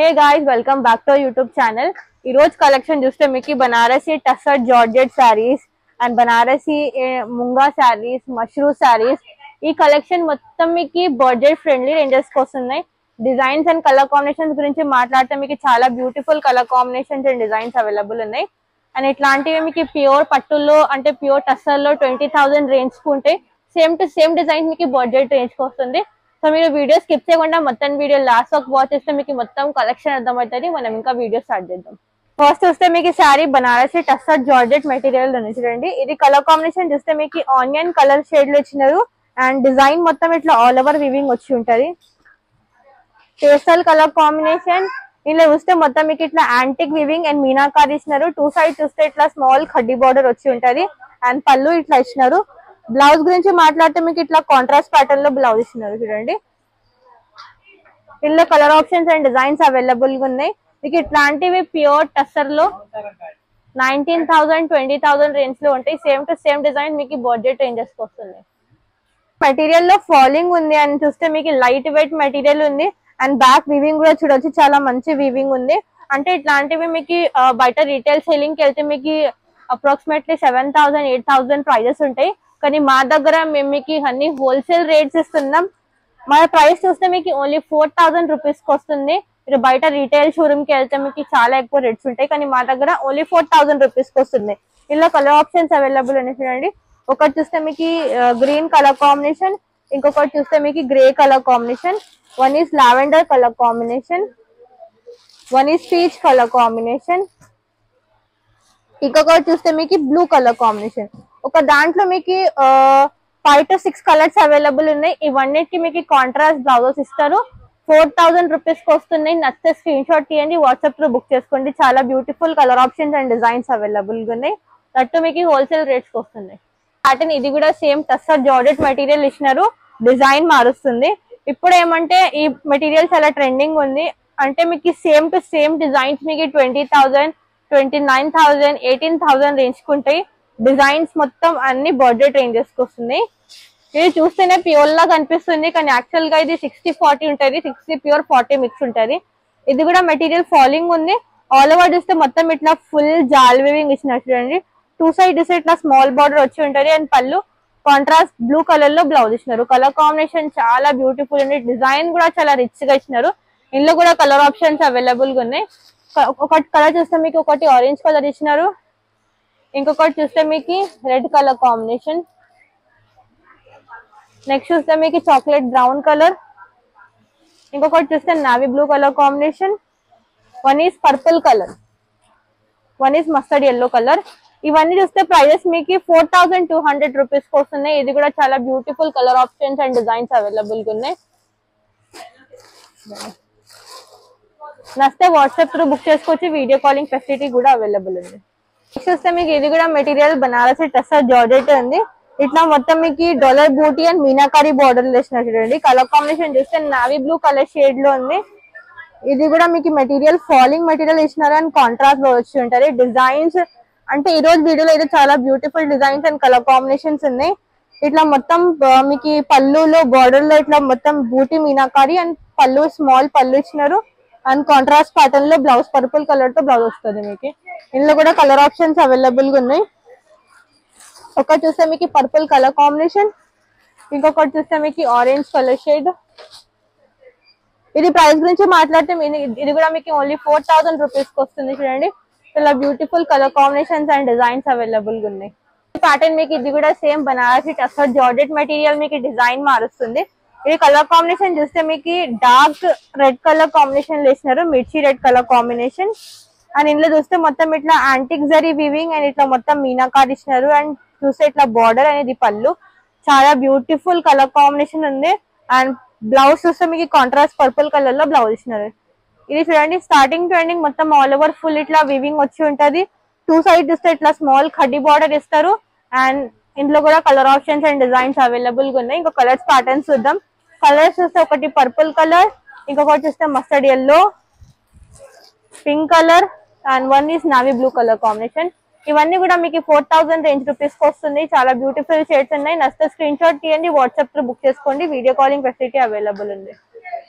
Hey guys, welcome back to our YouTube channel. ఈ రోజు collection చూస్తే మీకు బనారసి టస్సర్ జార్జెట్ సారీస్ అండ్ బనారసి ముంగా సారీస్, మష్రూ సారీస్. ఈ కలెక్షన్ మొత్తం మీకు బడ్జెట్ ఫ్రెండ్లీ రేంజెస్ కి వస్తున్నాయి. డిజైన్స్ అండ్ కలర్ కాంబినేషన్స్ గురించి మాట్లాడితే మీకు చాలా beautiful colour combinations and designs available ఉన్నాయి. అండ్ ఇట్లాంటివి మీకు ప్యూర్ పట్టుల్లో అంటే ప్యూర్ టస్సర్ లో 20,000 రేంజ్ కు ఉంటాయి. సేమ్ టు సేమ్ డిజైన్ మీకు బడ్జెట్ రేంజ్ కి వస్తుంది. సో మీరు వీడియో స్కిప్ చేయకుండా మొత్తం వీడియో లాస్ట్ వరకు వాచ్ చేస్తే మీకు మొత్తం కలెక్షన్ అర్థమవుతుంది. మనం ఇంకా వీడియో స్టార్ట్ చేద్దాం. ఫస్ట్ వస్తే మీకు శారీ బనారసి టస్సర్ జార్జెట్ మెటీరియల్ చూడండి. ఇది కలర్ కాంబినేషన్ చూస్తే మీకు ఆనియన్ కలర్ షేడ్ లో ఇచ్చినారు అండ్ డిజైన్ మొత్తం ఇట్లా ఆల్ ఓవర్ వివింగ్ వచ్చి ఉంటది. పేస్టల్ కలర్ కాంబినేషన్ ఇందులో చూస్తే మొత్తం మీకు ఇట్లా యాంటిక్ వివింగ్ అండ్ మీనాకారి ఇచ్చినారు. టూ సైడ్ చూస్తే ఇట్లా స్మాల్ ఖడ్డీ బార్డర్ వచ్చి ఉంటది అండ్ పళ్ళు ఇట్లా ఇచ్చినారు. బ్లౌజ్ గురించి మాట్లాడితే మీకు ఇట్లా కాంట్రాస్ట్ ప్యాటర్న్ లో బ్లౌజ్ ఇచ్చినారు చూడండి. ఇందులో colour options and designs available గా ఉన్నాయి. మీకు ఇట్లాంటివి ప్యూర్ టస్సర్ లో 19,000 20,000 రేంజ్ లో ఉంటాయి. సేమ్ టు సేమ్ డిజైన్ మీకు బడ్జెట్ రేంజెస్ కి వస్తుంది. మెటీరియల్ లో ఫాలింగ్ ఉంది అని చూస్తే మీకు లైట్ వెయిట్ మెటీరియల్ ఉంది అండ్ బ్యాక్ వీవింగ్ కూడా చూడొచ్చు, చాలా మంచి వీవింగ్ ఉంది. అంటే ఇట్లాంటివి మీకు బయట రీటైల్ సెల్లింగ్ కి వెళ్తే మీకు అప్రాక్సిమేట్లీ 7,000 8,000 ప్రైజెస్ ఉంటాయి. కానీ మా దగ్గర మేము మీకు అన్ని హోల్సేల్ రేట్స్ ఇస్తున్నాం. మన ప్రైస్ చూస్తే మీకు ఓన్లీ 4,000 రూపీస్ కి వస్తుంది. మీరు బయట రీటైల్ షోరూమ్ కి వెళ్తే మీకు చాలా ఎక్కువ రేట్స్ ఉంటాయి. కానీ మా దగ్గర ఓన్లీ 4,000 రూపీస్ కి వస్తుంది. ఇలా కలర్ ఆప్షన్స్ అవైలబుల్ అని చూడండి. ఒకటి చూస్తే మీకు గ్రీన్ కలర్ కాంబినేషన్, ఇంకొకటి చూస్తే మీకు grey colour combination, one is lavender colour combination, one is peach colour combination, ఇంకొకటి చూస్తే మీకు బ్లూ కలర్ కాంబినేషన్. ఒక దాంట్లో మీకు 5 to 6 కలర్స్ అవైలబుల్ ఉన్నాయి. ఇవన్నిటికి మీకు కాంట్రాస్ట్ బ్లౌజెస్ ఇస్తారు. 4,000 రూపీస్ కి వస్తున్నాయి. నచ్చితే స్క్రీన్ షాట్ తీయండి, వాట్సాప్ లో బుక్ చేసుకోండి. చాలా beautiful colour options and designs available గా ఉన్నాయి. దట్టు మీకు హోల్సేల్ రేట్స్ కి వస్తున్నాయి. ప్యాటర్న్ ఇది కూడా సేమ్ టస్సర్ జార్జెట్ మెటీరియల్ ఇచ్చినారు, డిజైన్ మారుస్తుంది. ఇప్పుడు ఏమంటే ఈ మెటీరియల్ చాలా ట్రెండింగ్ ఉంది. అంటే మీకు సేమ్ టు సేమ్ డిజైన్స్ మీకు 20,000 29,000 18,000 రేంజ్ కు ఉంటాయి. డిజైన్స్ మొత్తం అన్ని బడ్జెట్ రేంజెస్ కి వస్తున్నాయి. ఇది చూస్తేనే ప్యూర్ లా కనిపిస్తుంది కానీ యాక్చువల్ గా ఇది 60-40 ఉంటుంది. 60 ప్యూర్ 40 మిక్స్ ఉంటుంది. ఇది కూడా మెటీరియల్ ఫాలింగ్ ఉంది. ఆల్ ఓవర్ చూస్తే మొత్తం ఇట్లా ఫుల్ జాల్ వీవింగ్ ఇచ్చినట్టు చూడండి. టూ సైడ్ చూస్తే ఇట్లా స్మాల్ బార్డర్ వచ్చి ఉంటది అండ్ పళ్ళు కాంట్రాస్ట్ బ్లూ కలర్ లో బ్లౌజ్ ఇచ్చినారు. కలర్ కాంబినేషన్ చాలా బ్యూటిఫుల్ ఉంది. డిజైన్ కూడా చాలా రిచ్ గా ఇచ్చినారు. ఇందులో కూడా కలర్ ఆప్షన్స్ అవైలబుల్ గా ఉన్నాయి. ఒకటి కలర్ చూస్తే మీకు ఒకటి ఆరెంజ్ కలర్ ఇచ్చినారు, ఇంకొకటి చూస్తే మీకు రెడ్ కలర్ కాంబినేషన్, నెక్స్ట్ చూస్తే మీకు చాక్లెట్ బ్రౌన్ కలర్, ఇంకొకటి చూస్తే navy blue colour combination, one is purple colour, one is mustard yellow colour. ఇవన్నీ చూస్తే ప్రైజెస్ మీకు 4,200 రూపీస్ కి వస్తున్నాయి. ఇది కూడా చాలా beautiful colour options and designs available గా ఉన్నాయి. నచ్చితే వాట్సాప్ త్రూ బుక్ చేసుకోవచ్చు. వీడియో కాలింగ్ ఫెసిలిటీ కూడా అవైలబుల్ ఉంది. నెక్స్ట్ చూస్తే మీకు ఇది కూడా మెటీరియల్ బనారసి టస్సర్ జార్జెట్ ఉంది. ఇట్లా మొత్తం మీకు డాలర్ బూటీ అండ్ మీనాకారి బార్డర్ వేసిన చూడండి. కలర్ కాంబినేషన్ చూస్తే నావీ బ్లూ కలర్ షేడ్ లో ఉంది. ఇది కూడా మీకు మెటీరియల్ ఫాలింగ్ మెటీరియల్ ఇచ్చినారు అండ్ కాంట్రాస్ట్ లో వచ్చి ఉంటది. డిజైన్స్ అంటే ఈ రోజు వీడియోలో అయితే చాలా beautiful designs and colour combinations ఉన్నాయి. ఇట్లా మొత్తం మీకు పళ్ళులో బార్డర్ లో ఇట్లా మొత్తం బూటీ మీనాకారి అండ్ పళ్ళు స్మాల్ పళ్ళు ఇచ్చినారు అండ్ కాంట్రాస్ట్ ప్యాటర్న్ లో బ్లౌజ్ పర్పుల్ కలర్ తో బ్లౌజ్ వస్తుంది. మీకు ఇందులో కూడా కలర్ ఆప్షన్స్ అవైలబుల్ గా ఉన్నాయి. ఒకటి చూస్తే మీకు పర్పుల్ కలర్ కాంబినేషన్, ఇంకొకటి చూస్తే మీకు ఆరెంజ్ కలర్ షేడ్. ఇది ప్రైస్ గురించి మాట్లాడితే ఇది కూడా మీకు ఓన్లీ 4,000 రూపీస్ కి వస్తుంది. చూడండి చాలా beautiful colour combinations and designs available గా ఉన్నాయి. ప్యాటర్న్ మీకు ఇది కూడా same Banarasi tussar georgette material మీకు డిజైన్ మారుస్తుంది. ఇది కలర్ కాంబినేషన్ చూస్తే మీకు డార్క్ రెడ్ కలర్ కాంబినేషన్ వేసినారు, మిర్చి రెడ్ కలర్ కాంబినేషన్. అండ్ ఇందులో చూస్తే మొత్తం ఇట్లా యాంటిక్ జరీ వీవింగ్ అండ్ ఇట్లా మొత్తం మీనాకారి ఇచ్చినారు అండ్ చూస్తే ఇట్లా బార్డర్ అనేది పళ్ళు. చాలా బ్యూటిఫుల్ కలర్ కాంబినేషన్ ఉంది. అండ్ బ్లౌజ్ చూస్తే మీకు కాంట్రాస్ట్ పర్పుల్ కలర్ లో బ్లౌజ్ ఇచ్చినారు. ఇది చూడండి స్టార్టింగ్ టు ఎండింగ్ మొత్తం ఆల్ ఓవర్ ఫుల్ ఇట్లా వీవింగ్ వచ్చి ఉంటది. టూ సైడ్ చూస్తే ఇట్లా స్మాల్ ఖడ్డీ బార్డర్ ఇస్తారు. అండ్ ఇందులో కూడా colour options and designs available గా ఉన్నాయి. ఇంకో కలర్స్ ప్యాటర్న్స్ చూద్దాం. కలర్స్ చూస్తే ఒకటి పర్పుల్ కలర్, ఇంకొకటి చూస్తే mustard yellow, pink colour and one is navy blue colour combination. ఇవన్నీ కూడా మీకు 4,000 రేంజ్ రూపీస్ కి వస్తుంది. చాలా బ్యూటిఫుల్ షేడ్స్ ఉన్నాయి. నచ్చితే స్క్రీన్ షాట్ తీయండి, వాట్సాప్ తో బుక్ చేసుకోండి. వీడియో కాలింగ్ ఫెసిలిటీ అవైలబుల్ ఉంది.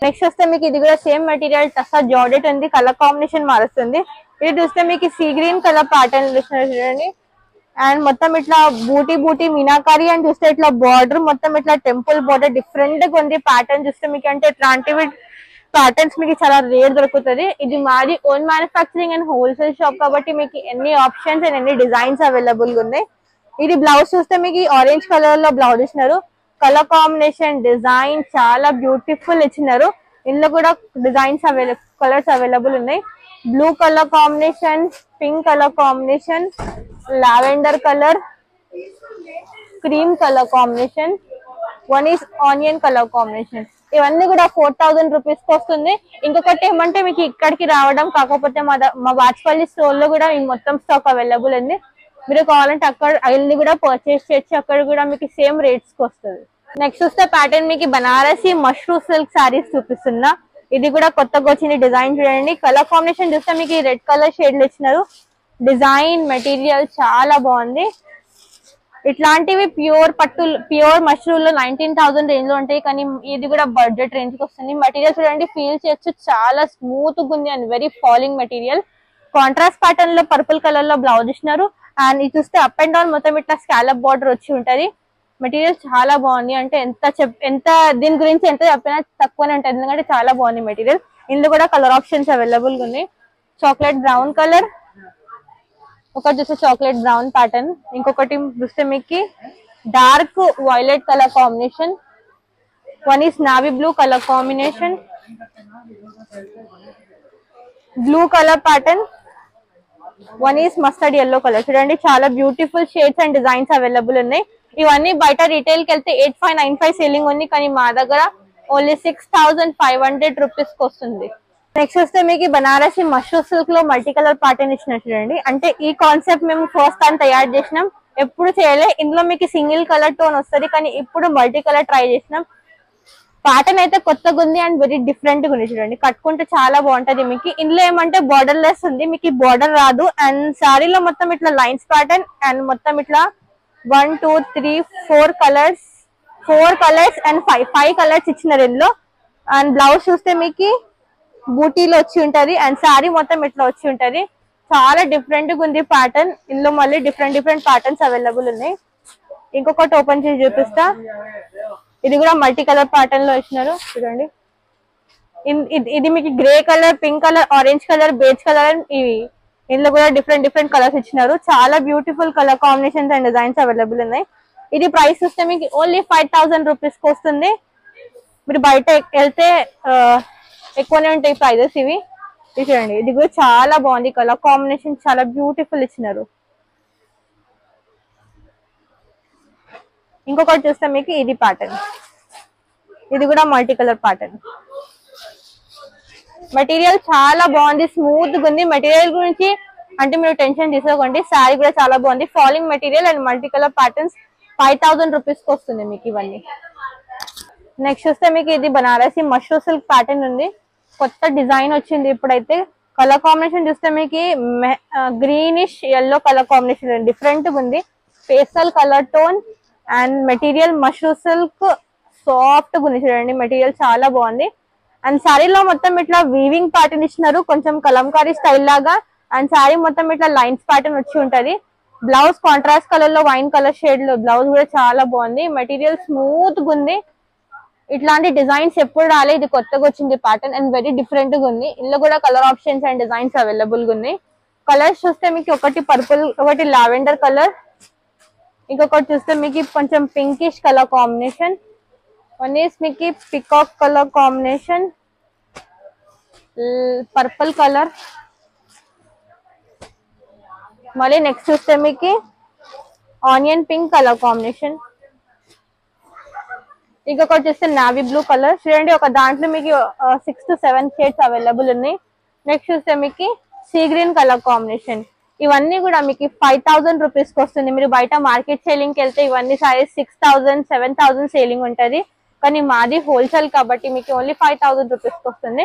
నెక్స్ట్ వస్తే మీకు ఇది కూడా సేమ్ మెటీరియల్ టస్సా జార్జెట్ ఉంది, కలర్ కాంబినేషన్ మారుస్తుంది. ఇది చూస్తే మీకు సీ గ్రీన్ కలర్ ప్యాటర్న్ చూడండి. అండ్ మొత్తం ఇట్లా బూటీ బూటీ మీనాకారి అని చూస్తే ఇట్లా బార్డర్ మొత్తం ఇట్లా టెంపుల్ బార్డర్ డిఫరెంట్ గా ఉంది. ప్యాటర్న్ చూస్తే మీకు అంటే ఇట్లాంటివి ప్యాటర్న్స్ మీకు చాలా రేర్ దొరుకుతుంది. ఇది మాది own manufacturing and wholesale shop కాబట్టి మీకు ఎన్ని ఆప్షన్స్ అండ్ ఎన్ని డిజైన్స్ అవైలబుల్ గా ఉన్నాయి. ఇది బ్లౌజ్ చూస్తే మీకు ఆరెంజ్ కలర్ లో బ్లౌజ్ ఇచ్చినారు. కలర్ కాంబినేషన్ డిజైన్ చాలా బ్యూటిఫుల్ ఇచ్చినారు. ఇందులో కూడా డిజైన్స్ కలర్స్ అవైలబుల్ ఉన్నాయి. Blue colour combination, pink colour combination, lavender colour, cream colour combination, one is onion colour combination. ఇవన్నీ కూడా 4000 రూపీస్ కి వస్తుంది. ఇంకొకటి ఏమంటే మీకు ఇక్కడికి రావడం కాకపోతే మా వాచ్పల్లి స్టోర్ లో కూడా మొత్తం స్టాక్ అవైలబుల్ ఉంది. మీరు కావాలంటే అక్కడ అన్ని కూడా పర్చేస్ చేయొచ్చు. అక్కడ కూడా మీకు సేమ్ రేట్స్ కి వస్తుంది. నెక్స్ట్ వస్తే ప్యాటర్న్ మీకు బనారసి మష్రూమ్ సిల్క్ సారీస్ చూపిస్తున్నా. ఇది కూడా కొత్తగా వచ్చిన డిజైన్ చూడండి. కలర్ కాంబినేషన్ చూస్తే మీకు రెడ్ కలర్ షేడ్లు ఇచ్చినారు. డిజైన్ మెటీరియల్ చాలా బాగుంది. ఇట్లాంటివి ప్యూర్ పట్టు ప్యూర్ మష్రూమ్ లో 19,000 రేంజ్ లో ఉంటాయి. కానీ ఇది కూడా బడ్జెట్ రేంజ్ కి వస్తుంది. మెటీరియల్ చూడండి, ఫీల్ చేయొచ్చు, చాలా స్మూత్ గా ఉంది and very falling material. Contrast pattern లో పర్పుల్ కలర్ లో బ్లౌజ్ ఇచ్చినారు. అండ్ ఇది చూస్తే అప్ అండ్ డౌన్ మొత్తం ఇట్లా స్కాలప్ బార్డర్ వచ్చి ఉంటది. మెటీరియల్ చాలా బాగుంది. అంటే ఎంత దీని గురించి ఎంత చెప్పినా తక్కువనే ఉంటుంది, ఎందుకంటే చాలా బాగుంది మెటీరియల్. ఇందులో కూడా కలర్ ఆప్షన్స్ అవైలబుల్ గా ఉన్నాయి. చాక్లెట్ బ్రౌన్ కలర్, ఒకటి చూస్తే చాక్లెట్ బ్రౌన్ ప్యాటర్న్, ఇంకొకటి చూస్తే మీకు dark violet colour combination, one is navy blue colour combination, blue colour pattern, one is mustard yellow colour. చూడండి చాలా beautiful shades and designs available ఉన్నాయి. ఇవన్నీ బయట రీటైల్ కి వెళ్తే 8595 సేలింగ్ ఉంది. కానీ మా దగ్గర ఓన్లీ 6500 రూపీస్ కి వస్తుంది. నెక్స్ట్ వస్తే మీకు బనారసి మష్రూమ్ సిల్క్ లో మల్టీ కలర్ ప్యాటర్న్ ఇచ్చిన చూడండి. అంటే ఈ కాన్సెప్ట్ మేము ఫస్ట్ టైం తయారు చేసినాం, ఎప్పుడు చేయలే. ఇందులో మీకు సింగిల్ కలర్ టోన్ వస్తుంది, కానీ ఇప్పుడు మల్టీ కలర్ ట్రై చేసినాం. ప్యాటర్న్ అయితే కొత్తగా ఉంది అండ్ వెరీ డిఫరెంట్ గా ఉంది. చూడండి కట్టుకుంటే చాలా బాగుంటది. మీకు ఇందులో ఏమంటే బార్డర్ లెస్ ఉంది, మీకు బార్డర్ రాదు. అండ్ శారీలో మొత్తం ఇట్లా లైన్స్ ప్యాటర్న్ అండ్ మొత్తం ఇట్లా 1 2 3 4 కలర్స్ అండ్ 5 కలర్స్ ఇచ్చినారు ఇందులో. అండ్ బ్లౌజ్ చూస్తే మీకు బూటీలో వచ్చి ఉంటది అండ్ శారీ మొత్తం ఇట్లా వచ్చి ఉంటది. చాలా డిఫరెంట్ గా ఉంది ప్యాటర్న్. ఇందులో మళ్ళీ డిఫరెంట్ ప్యాటర్న్స్ అవైలబుల్ ఉన్నాయి. ఇంకొకటి ఓపెన్ చేసి చూపిస్తా. ఇది కూడా మల్టీ కలర్ ప్యాటర్న్ లో ఇచ్చినారు. చూడండి ఇది మీకు grey colour, pink colour, orange colour, beige colour, ఇవి ఇందులో కూడా డిఫరెంట్ కలర్స్ ఇచ్చినారు. చాలా beautiful colour combinations and designs available ఉన్నాయి. ఇది ప్రైస్ చూస్తే మీకు ఓన్లీ 5000 రూపీస్ కి వస్తుంది. మీరు బయట వెళ్తే ఎక్కువనే ఉంటాయి ప్రైజెస్ ఇవి. చూడండి ఇది కూడా చాలా బాగుంది. కలర్ కాంబినేషన్ చాలా బ్యూటిఫుల్ ఇచ్చినారు. ఇంకొకటి చూస్తే మీకు ఇది ప్యాటర్న్, ఇది కూడా మల్టీ కలర్ ప్యాటర్న్. మెటీరియల్ చాలా బాగుంది, స్మూత్ గా ఉంది. మెటీరియల్ గురించి అంటే మీరు టెన్షన్ తీసుకోకండి. శారీ కూడా చాలా బాగుంది. Falling material and multi colour patterns 5000 rupees కి వస్తుంది మీకు ఇవన్నీ. నెక్స్ట్ వస్తే మీకు ఇది బనారసి మష్రూమ్ సిల్క్ ప్యాటర్న్ ఉంది. కొత్త డిజైన్ వచ్చింది ఇప్పుడైతే. కలర్ కాంబినేషన్ చూస్తే మీకు greenish yellow colour combination different గా ఉంది. Pastel colour tone and material mushroom silk soft గా ఉంది. చూడండి మెటీరియల్ చాలా బాగుంది. అండ్ శారీలో మొత్తం ఇట్లా వీవింగ్ ప్యాటర్న్ ఇచ్చినారు, కొంచెం కలంకారీ స్టైల్ లాగా. అండ్ శారీ మొత్తం ఇట్లా లైన్స్ ప్యాటర్న్ వచ్చి ఉంటది. బ్లౌజ్ కాంట్రాస్ట్ కలర్ లో వైన్ కలర్ షేడ్ లో బ్లౌజ్ కూడా చాలా బాగుంది. మెటీరియల్ స్మూత్ గా ఉంది. ఇట్లాంటి డిజైన్స్ ఎప్పుడు రాలే, ఇది కొత్తగా వచ్చింది ప్యాటర్న్ అండ్ వెరీ డిఫరెంట్ గా ఉంది. ఇందులో కూడా colour options and designs available గా ఉన్నాయి. కలర్స్ చూస్తే మీకు ఒకటి పర్పుల్, ఒకటి లావెండర్ కలర్, ఇంకొకటి చూస్తే మీకు కొంచెం pinkish colour combination, one is మీకు peacock colour combination, purple colour. మళ్ళీ నెక్స్ట్ చూస్తే మీకు ఆనియన్ పింక్ కలర్ కాంబినేషన్, ఇంకొకటి చూస్తే నావీ బ్లూ కలర్. చూడండి ఒక దాంట్లో మీకు 6 to 7 షేడ్స్ అవైలబుల్ ఉన్నాయి. నెక్స్ట్ చూస్తే మీకు సీ గ్రీన్ కలర్ కాంబినేషన్. ఇవన్నీ కూడా మీకు 5000 రూపీస్ కి వస్తుంది. మీరు బయట మార్కెట్ సేలింగ్ కి వెళ్తే ఇవన్నీ సారీస్ 6000 7000 సేలింగ్ ఉంటది. కానీ మాది హోల్సేల్ కాబట్టి మీకు ఓన్లీ 5000 రూపీస్ కి వస్తుంది.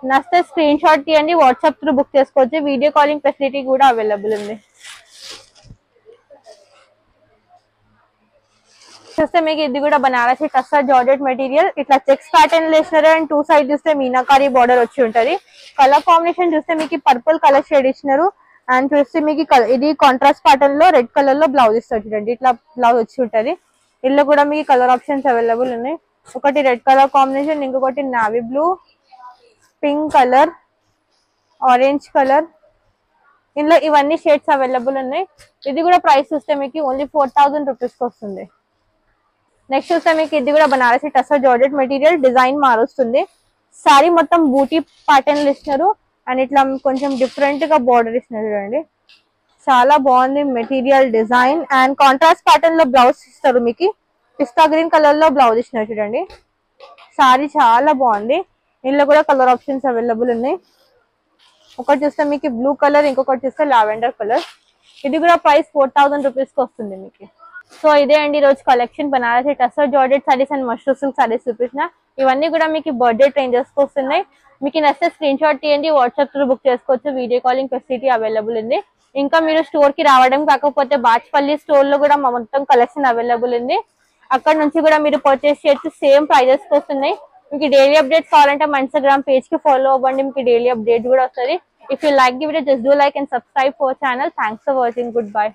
నచ్చితే స్క్రీన్ షాట్ తీయండి, వాట్సాప్ త్రూ బుక్ చేసుకోవచ్చు. వీడియో కాలింగ్ ఫెసిలిటీ కూడా అవైలబుల్ ఉంది. చూస్తే మీకు ఇది కూడా బనారసి టస్సర్ జార్జెట్ మెటీరియల్. ఇట్లా చెక్స్ ప్యాటర్న్ వేసినారు అండ్ 2 సైడ్ చూస్తే మీనాకారి బార్డర్ వచ్చి ఉంటది. కలర్ కాంబినేషన్ చూస్తే మీకు పర్పుల్ కలర్ షేడ్ ఇచ్చినారు అండ్ చూస్తే మీకు ఇది కాంట్రాస్ట్ ప్యాటర్న్ లో రెడ్ కలర్ లో బ్లౌజ్ ఇస్తారు చూడండి. ఇట్లా బ్లౌజ్ వచ్చి ఉంటది. ఇందులో కూడా మీకు కలర్ ఆప్షన్స్ అవైలబుల్ ఉన్నాయి. ఒకటి రెడ్ కలర్ కాంబినేషన్, ఇంకొకటి navy blue, pink colour, orange colour. ఇందులో ఇవన్నీ షేడ్స్ అవైలబుల్ ఉన్నాయి. ఇది కూడా ప్రైస్ చూస్తే మీకు ఓన్లీ 4000 రూపీస్ కి వస్తుంది. నెక్స్ట్ చూస్తే మీకు ఇది కూడా Banarasi tussar georgette material. Design మారుస్తుంది. సారీ మొత్తం బూటీ ప్యాటర్న్ ఇస్తున్నారు అండ్ ఇట్లా కొంచెం డిఫరెంట్ గా బార్డర్ ఇస్తున్నారు చూడండి. చాలా బాగుంది material, design and contrast pattern లో బ్లౌజ్ ఇస్తారు. మీకు పిస్తా గ్రీన్ కలర్ లో బ్లౌజ్ ఇస్తున్నారు చూడండి. సారీ చాలా బాగుంది. ఇందులో కూడా కలర్ ఆప్షన్స్ అవైలబుల్ ఉన్నాయి. ఒకటి చూస్తే మీకు బ్లూ కలర్, ఇంకొకటి చూస్తే లావెండర్ కలర్. ఇది కూడా ప్రైస్ 4000 రూపీస్ కి వస్తుంది మీకు. సో ఇదే అండి ఈరోజు collection. Banarasi tussar georgette saris and mashru silk saris చూపించిన. ఇవన్నీ కూడా మీకు బడ్జెట్ రేంజెస్ కి వస్తున్నాయి. మీకు నచ్చితే స్క్రీన్ షాట్ తీయండి, వాట్సాప్ త్రూ బుక్ చేసుకోవచ్చు. వీడియో కాలింగ్ ఫెసిలిటీ అవైలబుల్ ఉంది. ఇంకా మీరు స్టోర్ కి రావడం కాకపోతే బాచ్పల్లి స్టోర్ లో కూడా మొత్తం కలెక్షన్ అవైలబుల్ ఉంది. అక్కడ నుంచి కూడా మీరు పర్చేస్ చేయొచ్చు. సేమ్ ప్రైజెస్ కి వస్తున్నాయి. మీకు డైలీ అప్డేట్స్ కావాలంటే మా ఇన్స్టాగ్రామ్ పేజ్ కి ఫాలో అవ్వండి. మీకు డైలీ అప్డేట్ కూడా వస్తుంది. If you like the video, just do like and subscribe for our channel. Thanks for watching. Goodbye.